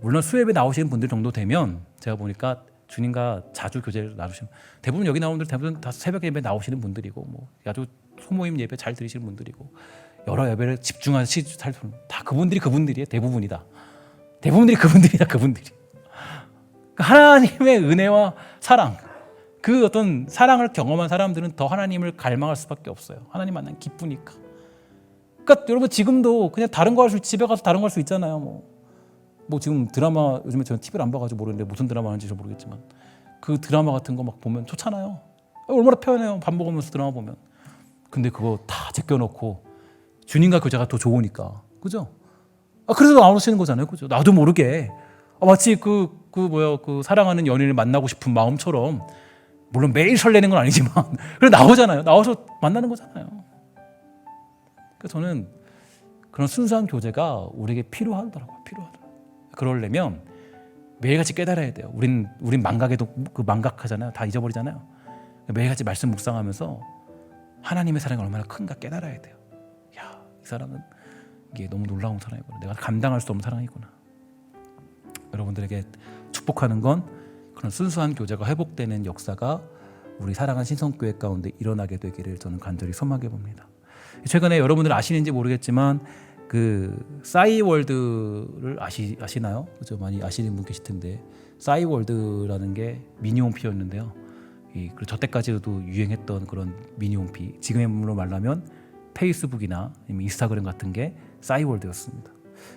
물론 수요예배 나오시는 분들 정도 되면 제가 보니까 주님과 자주 교제를 나누시면 대부분 여기 나오는 분들 대부분 다 새벽 예배 나오시는 분들이고, 뭐 아주 소모임 예배 잘 들으시는 분들이고, 여러 예배를 집중해서 다 그분들이에요. 대부분들이 그분들이다. 하나님의 은혜와 사랑, 그 어떤 사랑을 경험한 사람들은 더 하나님을 갈망할 수밖에 없어요. 하나님 만나면 기쁘니까. 그러니까 여러분 지금도 그냥 다른 거 할 수, 집에 가서 다른 거 할 수 있잖아요. 뭐 지금 드라마, 요즘에 저는 TV를 안 봐가지고 모르는데 무슨 드라마 하는지 잘 모르겠지만 그 드라마 같은 거 막 보면 좋잖아요. 얼마나 편해요. 밥 먹으면서 드라마 보면. 근데 그거 다 제껴놓고 주님과 교제가 더 좋으니까, 그죠? 그래서 나오시는 거잖아요, 그죠? 나도 모르게 마치 그 사랑하는 연인을 만나고 싶은 마음처럼, 물론 매일 설레는 건 아니지만 그래 나오잖아요. 나와서 만나는 거잖아요. 그러니까 저는 그런 순수한 교제가 우리에게 필요하더라고요. 그러려면 매일같이 깨달아야 돼요. 우린 망각에도 망각하잖아요. 다 잊어버리잖아요. 매일같이 말씀 묵상하면서 하나님의 사랑이 얼마나 큰가 깨달아야 돼요. 야, 이 사랑은 이게 너무 놀라운 사랑이구나. 내가 감당할 수 없는 사랑이구나. 여러분들에게 축복하는 건 그런 순수한 교제가 회복되는 역사가 우리 사랑하는 신성교회 가운데 일어나게 되기를 저는 간절히 소망해 봅니다. 최근에 여러분들 아시는지 모르겠지만 그 싸이월드를 아시나요? 그죠? 많이 아시는 분 계실 텐데, 싸이월드라는 게 미니홈피였는데요. 그리고 저 때까지도 유행했던 그런 미니홈피, 지금의 말로 말하면 페이스북이나 인스타그램 같은 게 싸이월드였습니다.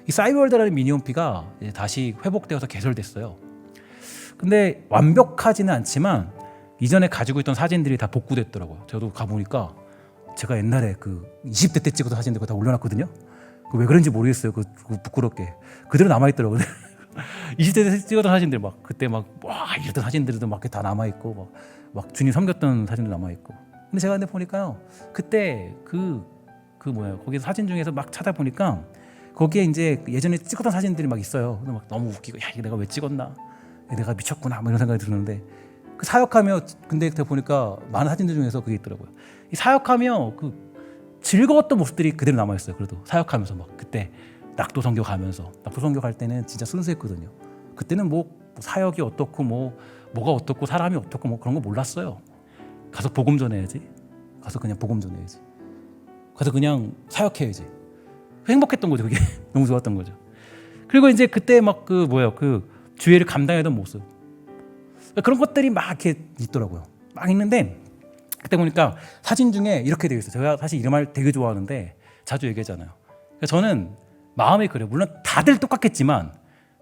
이 싸이월드라는 미니홈피가 이제 다시 회복되어서 개설됐어요. 근데 완벽하지는 않지만 이전에 가지고 있던 사진들이 다 복구됐더라고요. 저도 가보니까 제가 옛날에 그 20대 때 찍었던 사진들 다 올려놨거든요. 왜 그런지 모르겠어요. 그 부끄럽게 그대로 남아있더라고요. 20대 때 찍었던 사진들 막 그때 이랬던 사진들도 막 다 남아있고, 막 주님 섬겼던 사진도 남아있고. 근데 제가 보니까요, 그때 거기서 사진 중에서 막 찾아보니까 거기에 이제 예전에 찍었던 사진들이 막 있어요. 근데 막 너무 웃기고, 야, 이게 내가 왜 찍었나? 내가 미쳤구나, 이런 생각이 드는데, 그 사역하며, 근데 보니까 많은 사진들 중에서 그게 있더라고요. 이 사역하며 즐거웠던 모습들이 그대로 남아있어요. 그래도 사역하면서 막 그때 낙도 선교 가면서, 낙도 선교 갈 때는 진짜 순수했거든요. 그때는 사역이 어떻고 뭐가 어떻고 사람이 어떻고 그런 거 몰랐어요. 가서 복음 전해야지. 가서 그냥 복음 전해야지. 가서 그냥 사역해야지. 행복했던 거죠. 그게 너무 좋았던 거죠. 그리고 이제 그때 주의를 감당하던 모습, 그런 것들이 막 이렇게 있더라고요. 막 있는데 그때 보니까 사진 중에 이렇게 되어 있어요. 제가 사실 이런 말 되게 좋아하는데 자주 얘기하잖아요. 그러니까 저는 마음이 그래요. 물론 다들 똑같겠지만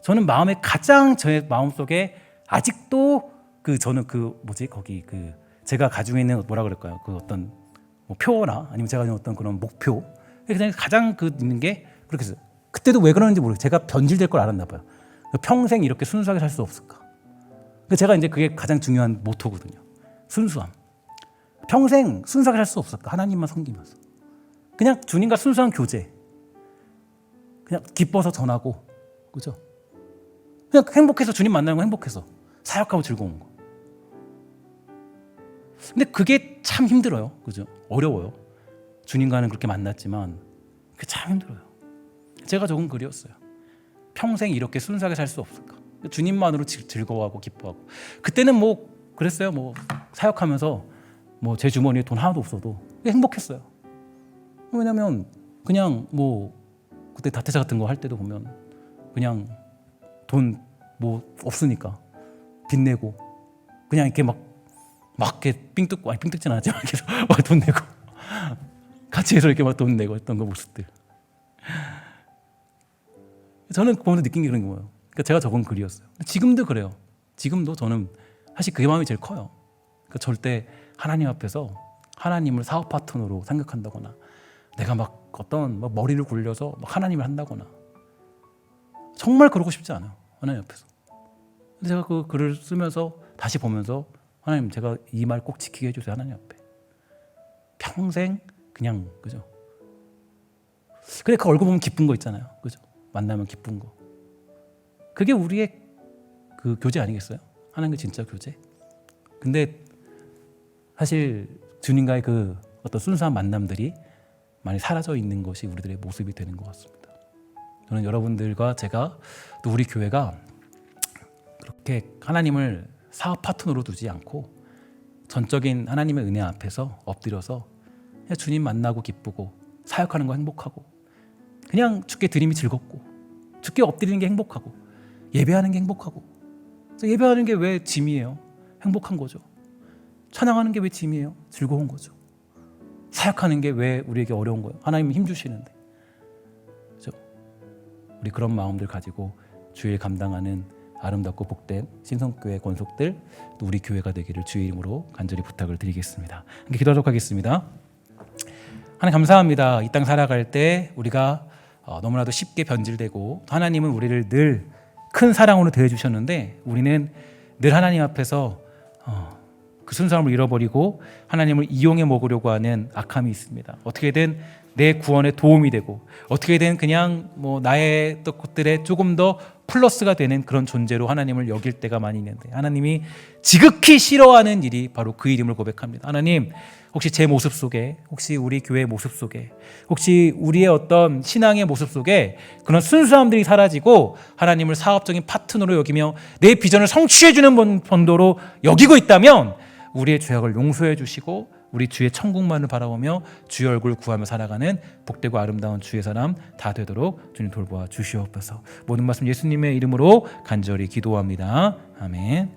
저는 마음에 가장 제 마음속에 아직도 저는 거기 제가 가지고 있는 뭐라 그럴까요? 어떤 표나 아니면 제가 가지고 있는 어떤 그런 목표, 그냥 가장 있는 게 그렇게 했어요. 그때도 왜 그러는지 모르겠어요. 제가 변질될 걸 알았나 봐요. 평생 이렇게 순수하게 살 수 없을까? 제가 이제 그게 가장 중요한 모토거든요. 순수함. 평생 순수하게 살 수 없을까? 하나님만 섬기면서. 그냥 주님과 순수한 교제. 그냥 기뻐서 전하고, 그죠? 그냥 행복해서 주님 만나는 거 행복해서. 사역하고 즐거운 거. 근데 그게 참 힘들어요. 그죠? 어려워요. 주님과는 그렇게 만났지만 그게 참 힘들어요. 제가 적은 글이었어요. 평생 이렇게 순수하게 살 수 없을까? 주님만으로 즐거워하고 기뻐하고. 그때는 그랬어요. 사역하면서 뭐 제 주머니에 돈 하나도 없어도 행복했어요. 왜냐면 그냥 뭐 그때 다태자 같은 거 할 때도 보면 그냥 돈 뭐 없으니까 빚 내고 그냥 이렇게 막 이렇게 삥 뜯고, 아니 삥 뜯진 않았지만 계속 막 돈 내고 같이 해서 이렇게 막 돈 내고 했던 그 모습들. 저는 보면서 느낀 게 그런 거예요. 그러니까 제가 적은 글이었어요. 지금도 그래요. 지금도 저는 사실 그 마음이 제일 커요. 그러니까 절대 하나님 앞에서 하나님을 사업 파트너로 생각한다거나 내가 막 어떤 막 머리를 굴려서 막 하나님을 한다거나 정말 그러고 싶지 않아요. 하나님 앞에서. 근데 제가 그 글을 쓰면서 다시 보면서 하나님, 제가 이 말 꼭 지키게 해주세요. 하나님 앞에 평생 그냥, 그죠? 그래, 그 얼굴 보면 기쁜 거 있잖아요. 그죠? 만나면 기쁜 거. 그게 우리의 그 교제 아니겠어요? 하나님과 진짜 교제. 근데 사실 주님과의 그 어떤 순수한 만남들이 많이 사라져 있는 것이 우리들의 모습이 되는 것 같습니다. 저는 여러분들과 제가 또 우리 교회가 그렇게 하나님을 사업 파트너로 두지 않고 전적인 하나님의 은혜 앞에서 엎드려서 그냥 주님 만나고 기쁘고 사역하는 거 행복하고 그냥 주께 드림이 즐겁고 주께 엎드리는 게 행복하고 예배하는 게 행복하고, 예배하는 게 왜 짐이에요? 행복한 거죠. 찬양하는 게 왜 짐이에요? 즐거운 거죠. 사역하는 게 왜 우리에게 어려운 거예요? 하나님은 힘 주시는데. 그렇죠? 우리 그런 마음들 가지고 주일 감당하는 아름답고 복된 신성교회 권속들, 또 우리 교회가 되기를 주의 이름으로 간절히 부탁을 드리겠습니다. 함께 기도하도록 하겠습니다. 하나님 감사합니다. 이 땅 살아갈 때 우리가 너무나도 쉽게 변질되고, 하나님은 우리를 늘 큰 사랑으로 대해주셨는데 우리는 늘 하나님 앞에서 그 순수함을 잃어버리고 하나님을 이용해 먹으려고 하는 악함이 있습니다. 어떻게든 내 구원에 도움이 되고 어떻게든 그냥 뭐 나의 것들에 조금 더 플러스가 되는 그런 존재로 하나님을 여길 때가 많이 있는데, 하나님이 지극히 싫어하는 일이 바로 그 이름을 고백합니다. 하나님, 혹시 제 모습 속에, 혹시 우리 교회의 모습 속에, 혹시 우리의 어떤 신앙의 모습 속에 그런 순수함들이 사라지고 하나님을 사업적인 파트너로 여기며 내 비전을 성취해주는 본도로 여기고 있다면 우리의 죄악을 용서해 주시고 우리 주의 천국만을 바라보며 주의 얼굴 구하며 살아가는 복되고 아름다운 주의 사람 다 되도록 주님 돌보아 주시옵소서. 모든 말씀 예수님의 이름으로 간절히 기도합니다. 아멘.